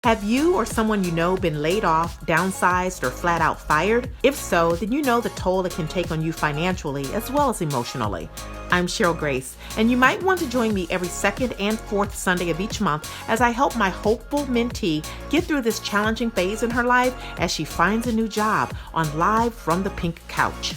Have you or someone you know been laid off, downsized, or flat out fired? If so, then you know the toll it can take on you financially as well as emotionally. I'm Cheryl Grace, and you might want to join me every second and fourth Sunday of each month as I help my hopeful mentee get through this challenging phase in her life as she finds a new job on Live from the Pink Couch.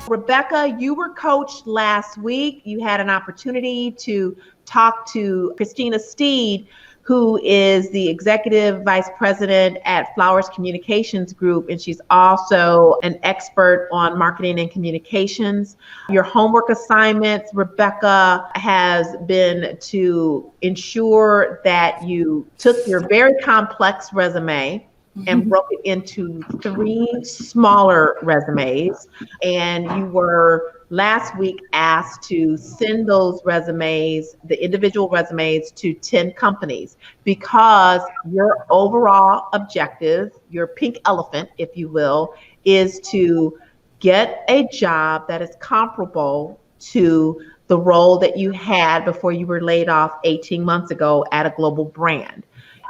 Rebecca, you were coached last week. You had an opportunity to talk to Christina Steed, who is the executive vice president at Flowers Communications Group, and she's also an expert on marketing and communications. Your homework assignments, Rebecca, has been to ensure that you took your very complex resume and broke it into 3 smaller resumes. And you were last week asked to send those resumes, the individual resumes, to 10 companies because your overall objective, your pink elephant, if you will, is to get a job that is comparable to the role that you had before you were laid off 18 months ago at a global brand.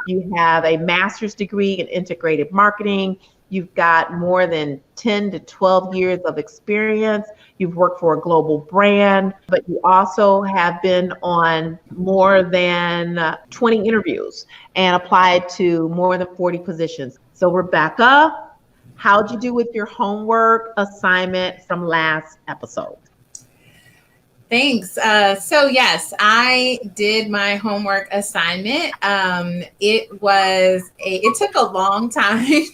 You have a master's degree in integrated marketing. You've got more than 10 to 12 years of experience. You've worked for a global brand, but you also have been on more than 20 interviews and applied to more than 40 positions. So, Rebecca, how'd you do with your homework assignment from last episode? Thanks. So yes, I did my homework assignment. It took a long time,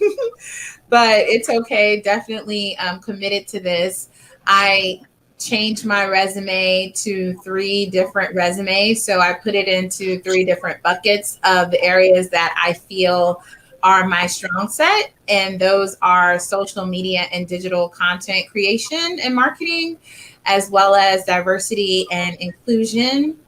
but it's okay. Definitely committed to this. I changed my resume to 3 different resumes. So I put it into 3 different buckets of the areas that I feel are my strong set. And those are social media and digital content creation and marketing, as well as diversity and inclusion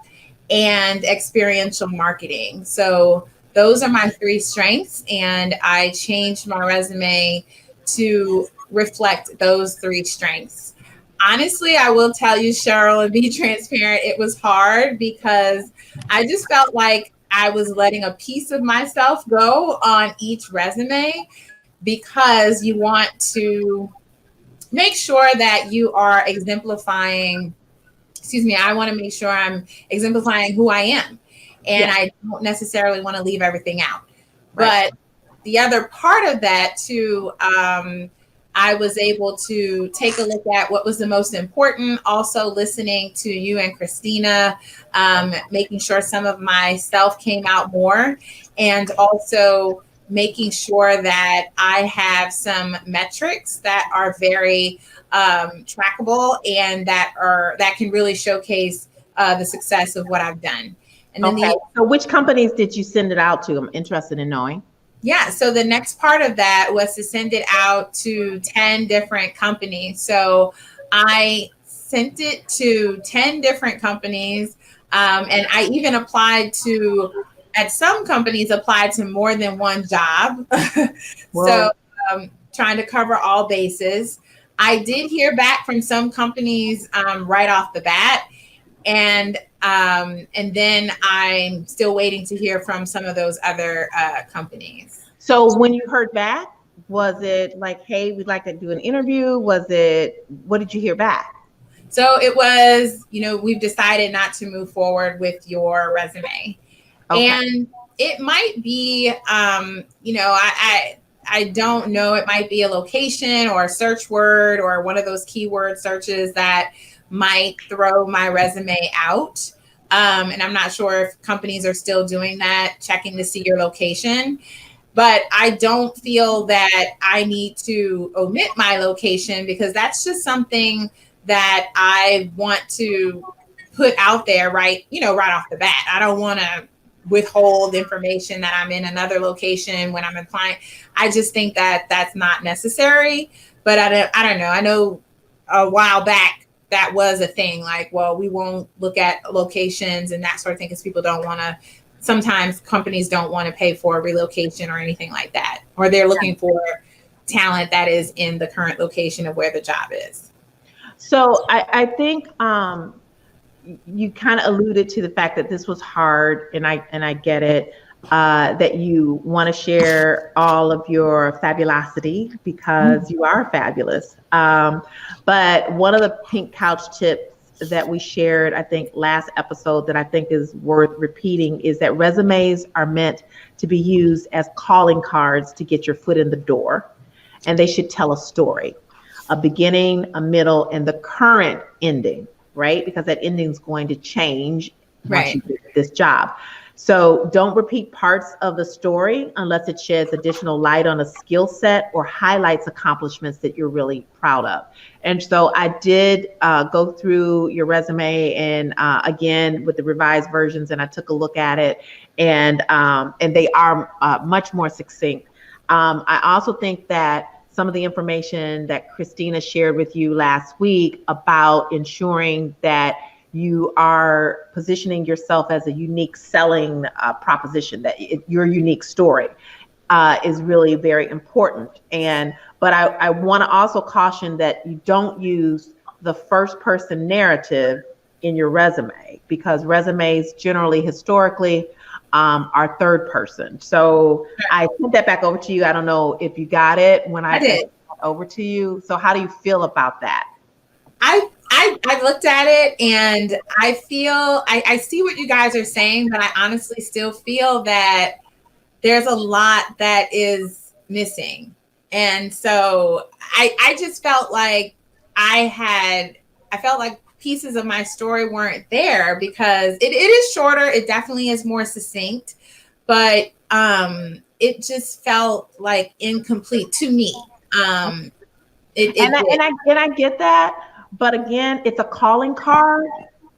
and experiential marketing. So those are my 3 strengths. And I changed my resume to reflect those 3 strengths. Honestly, I will tell you, Cheryl, and be transparent, it was hard because I just felt like I was letting a piece of myself go on each resume because you want to make sure that you are exemplifying, I want to make sure I'm exemplifying who I am. And I don't necessarily want to leave everything out. Right. But the other part of that too, I was able to take a look at what was the most important, also listening to you and Christina, making sure some of myself came out more, and also making sure that I have some metrics that are very trackable and that can really showcase the success of what I've done. And then so which companies did you send it out to? I'm interested in knowing. Yeah, so the next part of that was to send it out to 10 different companies. So I sent it to 10 different companies, and I even at some companies applied to more than one job. So trying to cover all bases. I did hear back from some companies right off the bat, and then I'm still waiting to hear from some of those other companies. So when you heard back, was it like, hey, we'd like to do an interview? What did you hear back? So it was, we've decided not to move forward with your resume. Okay. And it might be, I don't know, it might be a location or a search word or one of those keyword searches that might throw my resume out. And I'm not sure if companies are still doing that, checking to see your location. But I don't feel that I need to omit my location because that's just something that I want to put out there right off the bat. I don't want to withhold information that I'm in another location when I'm applying. I just think that that's not necessary. But I don't know. I know a while back that was a thing, like, well, we won't look at locations and that sort of thing because people don't want to. Sometimes companies don't want to pay for a relocation or anything like that, or they're looking for talent that is in the current location of where the job is. So I think you kind of alluded to the fact that this was hard, and I get it. that you want to share all of your fabulosity because you are fabulous. But one of the pink couch tips that we shared, I think, last episode that I think is worth repeating is that resumes are meant to be used as calling cards to get your foot in the door. And they should tell a story, a beginning, a middle, and the current ending, right? Because that ending is going to change once you get this job. So don't repeat parts of the story unless it sheds additional light on a skill set or highlights accomplishments that you're really proud of. And so I did go through your resume and again with the revised versions, and I took a look at it, and they are much more succinct. I also think that some of the information that Christina shared with you last week about ensuring that you are positioning yourself as a unique selling proposition, that your unique story is really very important. But I want to also caution that you don't use the first person narrative in your resume, because resumes generally historically are third person. So I put that back over to you. I don't know if you got it when I did over to you. So how do you feel about that? I looked at it and I feel I see what you guys are saying, but I honestly still feel that there's a lot that is missing. And so I just felt like I felt like pieces of my story weren't there, because it is shorter. It definitely is more succinct, but it just felt like incomplete to me. I get that. But again, it's a calling card.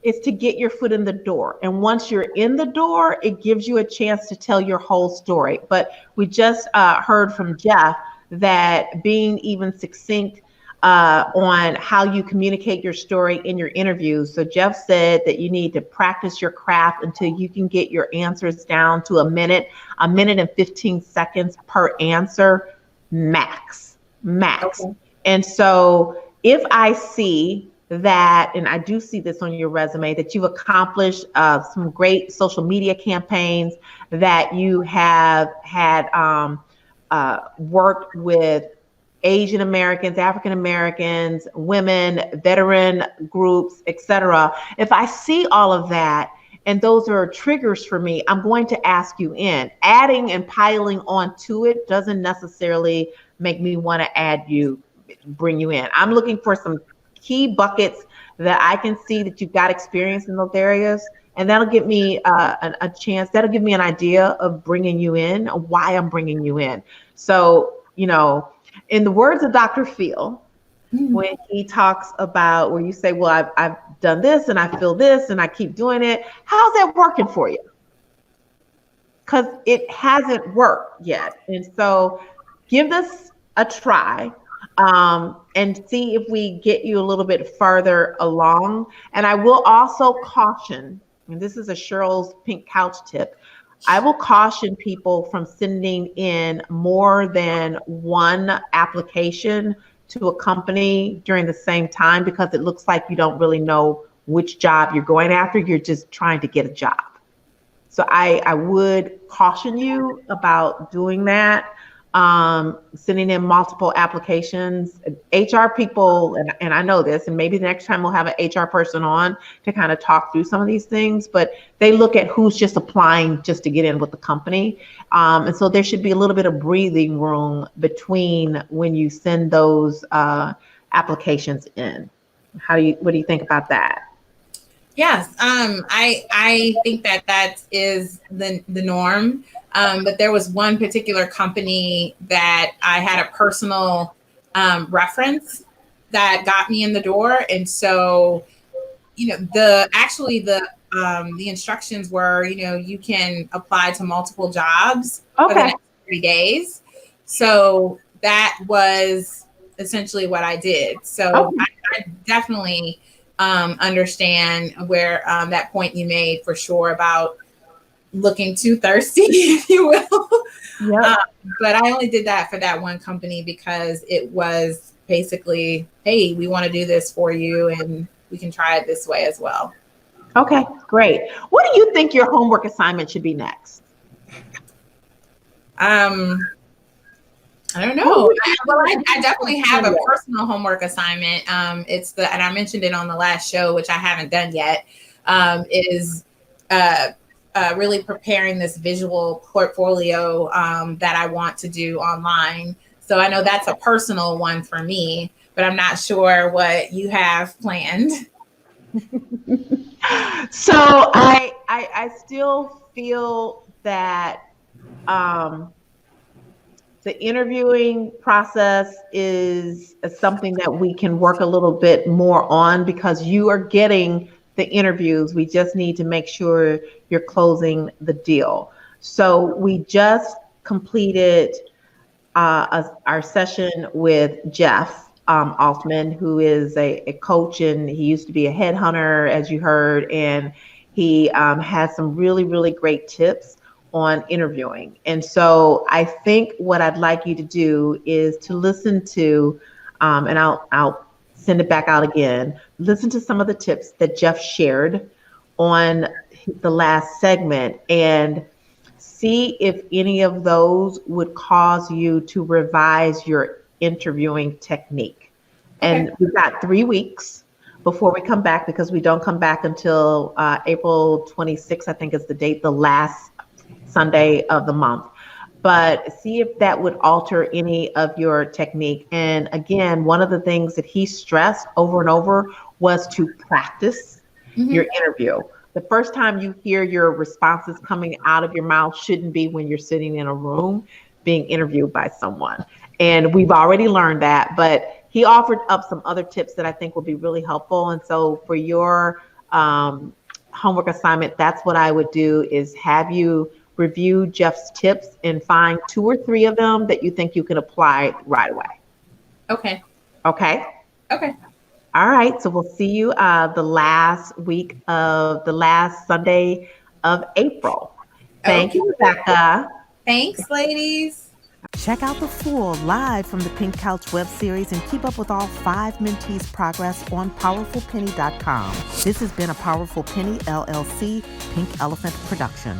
It's to get your foot in the door. And once you're in the door, it gives you a chance to tell your whole story. But we just heard from Jeff that being even succinct on how you communicate your story in your interviews. So Jeff said that you need to practice your craft until you can get your answers down to a minute and 15 seconds per answer, max. Okay. And so if I see that, and I do see this on your resume, that you've accomplished some great social media campaigns, that you have had worked with Asian Americans, African Americans, women, veteran groups, etc. If I see all of that, and those are triggers for me, I'm going to ask you in. Adding and piling on to it doesn't necessarily make me want to bring you in. I'm looking for some key buckets that I can see that you've got experience in those areas. And that'll give me a chance, that'll give me an idea of bringing you in, why I'm bringing you in. So, in the words of Dr. Phil, when he talks about where you say, well, I've done this and I feel this and I keep doing it. How's that working for you? Because it hasn't worked yet. And so give this a try. And see if we get you a little bit further along. And I will also caution, and this is a Cheryl's pink couch tip, I will caution people from sending in more than one application to a company during the same time, because it looks like you don't really know which job you're going after. You're just trying to get a job. So I would caution you about doing that. Sending in multiple applications. HR people, and I know this, and maybe the next time we'll have an HR person on to kind of talk through some of these things, but they look at who's just applying just to get in with the company. And so there should be a little bit of breathing room between when you send those applications in. What do you think about that? Yes, I think that is the norm. But there was one particular company that I had a personal reference that got me in the door. And so, the instructions were, you can apply to multiple jobs for the next 30 days. So that was essentially what I did. So I definitely understand where that point you made for sure about looking too thirsty, if you will. Yep. But I only did that for that one company because it was basically, hey, we want to do this for you and we can try it this way as well. Okay, great. What do you think your homework assignment should be next? I don't know. I definitely have a personal homework assignment. And I mentioned it on the last show, which I haven't done yet, is really preparing this visual portfolio that I want to do online. So I know that's a personal one for me, but I'm not sure what you have planned. So I still feel that the interviewing process is something that we can work a little bit more on because you are getting the interviews. We just need to make sure you're closing the deal. So we just completed our session with Jeff Altman, who is a coach, and he used to be a headhunter, as you heard, and he has some really, really great tips on interviewing. And so I think what I'd like you to do is to listen to, and I'll send it back out again, listen to some of the tips that Jeff shared on the last segment and see if any of those would cause you to revise your interviewing technique. Okay. And we've got 3 weeks before we come back because we don't come back until April 26th, I think is the date, the last Sunday of the month. But see if that would alter any of your technique. And again, one of the things that he stressed over and over was to practice your interview. The first time you hear your responses coming out of your mouth shouldn't be when you're sitting in a room being interviewed by someone. And we've already learned that, but he offered up some other tips that I think will be really helpful. And so for your homework assignment, that's what I would do is have you review Jeff's tips and find 2 or 3 of them that you think you can apply right away. Okay. Okay. Okay. All right. So we'll see you the last week of the last Sunday of April. Thank you, Rebecca. Thanks, ladies. Check out the full Live from the Pink Couch web series and keep up with all 5 mentees' progress on powerfulpenny.com. This has been a Powerful Penny LLC Pink Elephant production.